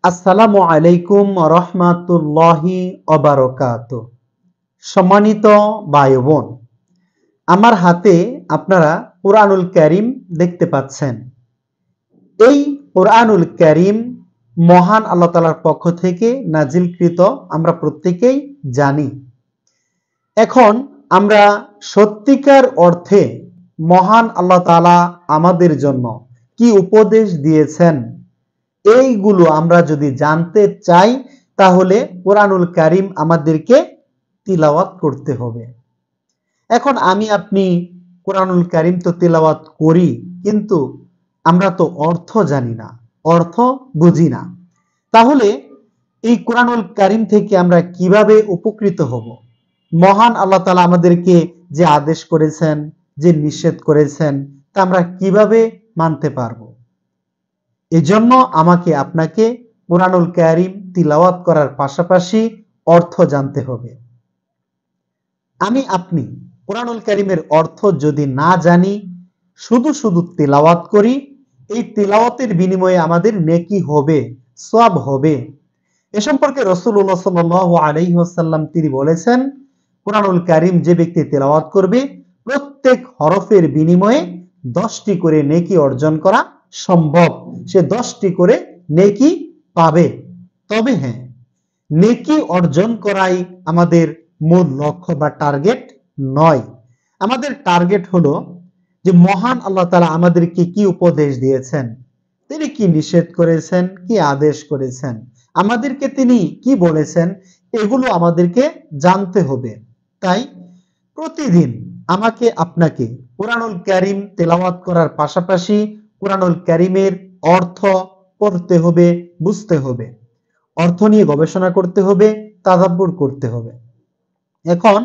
আসসালামু আলাইকুম রহমাতুল্লাহি ওয়া বারাকাতুহু। সম্মানিত ভাই বোন, আমার হাতে আপনারা কুরআনুল কারীম দেখতে পাচ্ছেন। এই কুরআনুল কারীম মহান আল্লাহ তাআলার পক্ষ থেকে নাজিলকৃত, আমরা প্রত্যেকেই জানি। এখন আমরা সত্যিকার অর্থে মহান আল্লাহ তাআলা আমাদের জন্য কি উপদেশ দিয়েছেন, এইগুলো আমরা যদি জানতে চাই তাহলে কুরআনুল কারীম আমাদেরকে তিলাওয়াত করতে হবে। এখন আমি আপনি কুরআনুল কারীম তো তিলাওয়াত করি, কিন্তু আমরা তো অর্থ জানি না, অর্থ বুঝি না। তাহলে এই কুরআনুল কারীম থেকে আমরা কিভাবে উপকৃত হব? মহান আল্লাহ তাআলা আমাদেরকে যে আদেশ করেছেন, যে নিষেধ করেছেন, তা আমরা কিভাবে মানতে পারবো? এজন্য আমাকে আপনাকে কুরআনুল কারীম তিলাওয়াত করার পাশাপাশি অর্থ জানতে হবে। আমি আপনি কুরআনুল কারীমের অর্থ যদি না জানি, শুধু শুধু তিলাওয়াত করি, এই তিলাওয়াতের বিনিময়ে আমাদের নেকি হবে, সওয়াব হবে। এ সম্পর্কে রাসূলুল্লাহ সাল্লাল্লাহু আলাইহি ওয়াসাল্লাম তিনি বলেছেন, কুরআনুল কারীম যে ব্যক্তি তিলাওয়াত করবে, প্রত্যেক হরফের বিনিময়ে 10টি করে নেকি অর্জন করা সম্ভব। সে 10টি করে নেকি পাবে। তবে হ্যাঁ, নেকি অর্জন করাই আমাদের মূল লক্ষ্য বা টার্গেট নয়। আমাদের টার্গেট হলো যে মহান আল্লাহ তাআলা আমাদেরকে কি উপদেশ দিয়েছেন, তিনি কি নিষেধ করেছেন, কি আদেশ করেছেন, আমাদেরকে তিনি কি বলেছেন, এগুলো আমাদেরকে জানতে হবে। তাই প্রতিদিন আমাকে আপনাকে কুরআনুল কারীম তেলাওয়াত করার পাশাপাশি কুরআনুল কারীমের অর্থ পড়তে হবে, বুঝতে হবে, অর্থ নিয়ে গবেষণা করতে হবে, তাদাব্বুর করতে হবে। এখন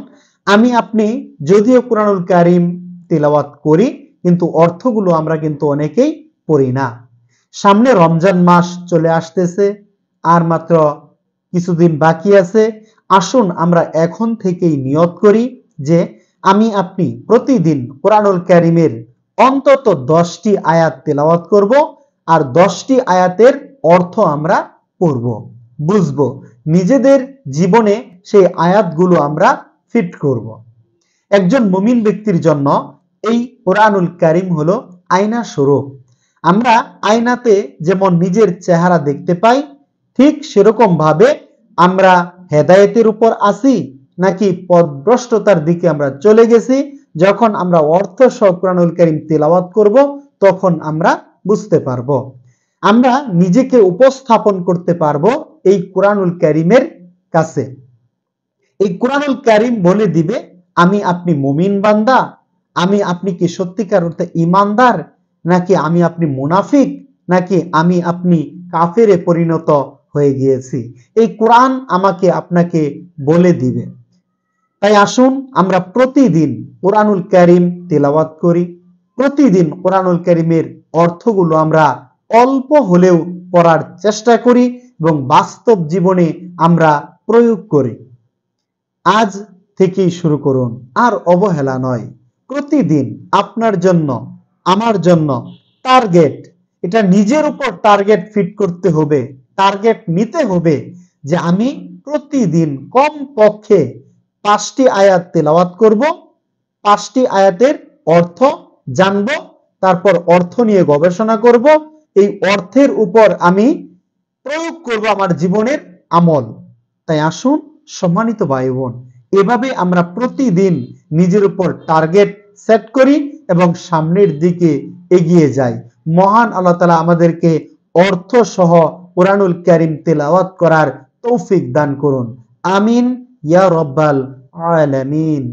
আমি আপনি যদিও কুরআনুল কারীম তিলাওয়াত করি, কিন্তু অর্থগুলো আমরা কিন্তু অনেকেই পড়ি না। সামনে রমজান মাস চলে আসতেছে, আর মাত্র কিছুদিন বাকি আছে। আসুন আমরা এখন থেকেই নিয়ত করি যে আমি আপনি প্রতিদিন কুরআনুল কারীমের অন্তত 10টি আয়াত তেলাওয়াত করব, আর 10টি আয়াতের অর্থ আমরা পড়ব, বুঝব, নিজেদের জীবনে সেই আয়াতগুলো আমরা ফিট করব। একজন মুমিন ব্যক্তির জন্য এই কুরআনুল কারীম হলো আয়না স্বরূপ। আমরা আয়নাতে যেমন নিজের চেহারা দেখতে পাই, ঠিক সেরকম ভাবে আমরা হেদায়েতের উপর আছি নাকি পথভ্রষ্টতার দিকে আমরা চলে গেছি, যখন আমরা অর্থ সহ কুরআনুল কারীম তিলাওয়াত করব, তখন আমরা বুঝতে পারবো। আমরা নিজেকে উপস্থাপন করতে পারবো এই কুরআনুল কারীমের কাছে। এই কুরআনুল কারীম বলে দিবে আমি আপনি মুমিন বান্দা, আমি আপনি কি সত্যিকার অর্থে ঈমানদার, নাকি আমি আপনি মুনাফিক, নাকি আমি আপনি কাফেরে পরিণত হয়ে গিয়েছি। এই কোরআন আমাকে আপনাকে বলে দিবে। তাই আসুন আমরা প্রতিদিন কুরআনুল কারীম তিলাওয়াত করি, প্রতিদিন কুরআনুল কারীমের অর্থগুলো আমরা অল্প হলেও পড়ার চেষ্টা করি এবং বাস্তব জীবনে আমরা প্রয়োগ করি। আজ থেকেই শুরু করুন, আর অবহেলা নয়। প্রতিদিন আপনার জন্য, আমার জন্য টার্গেট, এটা নিজের উপর টার্গেট ফিট করতে হবে, টার্গেট নিতে হবে যে আমি প্রতিদিন কমপক্ষে 5টি আয়াত তেলাওয়াত করব, 5টি আয়াতের অর্থ জানব, তারপর অর্থ নিয়ে গবেষণা করব, এই অর্থের উপর আমি প্রয়োগ করব আমার জীবনের আমল। তাই আসুন সম্মানিত ভাই বোন, এভাবে আমরা প্রতিদিন নিজের উপর টার্গেট সেট করি এবং সামনের দিকে এগিয়ে যাই। মহান আল্লাহ তাআলা আমাদেরকে অর্থ সহ কুরআনুল কারীম তেলাওয়াত করার তৌফিক দান করুন। আমিন ইয়া রাব্বাল আলামিন।